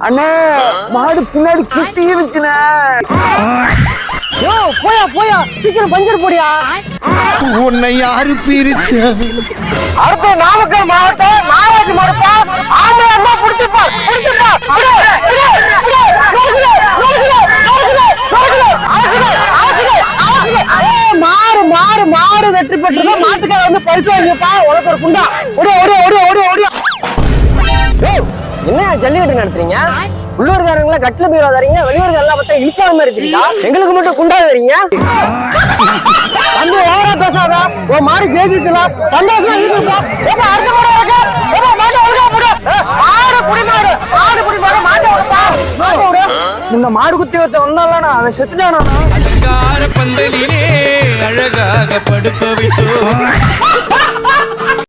அண்ணே மாடு பின்னாடி குத்தி இருந்துச்சுண்ணே. போயா போயா சீக்கிரம் பஞ்சர் போடியா. உன்னை யாரு பிரிச்சு? அடுத்த நாமக்கல் மாவட்டம் நாராஜ் மடப்பா ஆமா அம்மா புடிச்சுப்பா புடிச்சுப்பா. மாறு மாறு மாறு வெற்றி பெற்றது. மாட்டுக்கார வந்து பரிசு வாங்கிப்பா. உனக்கு ஒரு குண்டா. ஓடியா ஓடியா ஓடியா ஓடியா ஓடியா. என்ன ஜல்லிக்கட்டு நடத்துறீங்க? உள்ளூர்காரங்கள கட்டில பீரோ தரீங்க, வெளியூர்காரெல்லாம் பார்த்தா இழிச்சாத மாதிரி இருக்கீங்க. எங்களுக்கு மட்டும் குண்டா தரீங்க. தம்பி ஓவரா பேசாதா. உன் மாடு ஜெயிச்சுலாம் சந்தோஷமா வீட்டுக்கு போ. அடுத்த மாடு இருக்கு. மாடு ஒழுங்கா போடு. மாடு புடி மாடு மாடு புடி மாடு மாட்டை விடுப்பா. மாட்டை விடு. இந்த மாடு குத்தி ஒருத்த வந்தானா அவன் செத்துட்டானா? அலங்கார பந்தலிலே அழகாக படுக்க விட்டோம்.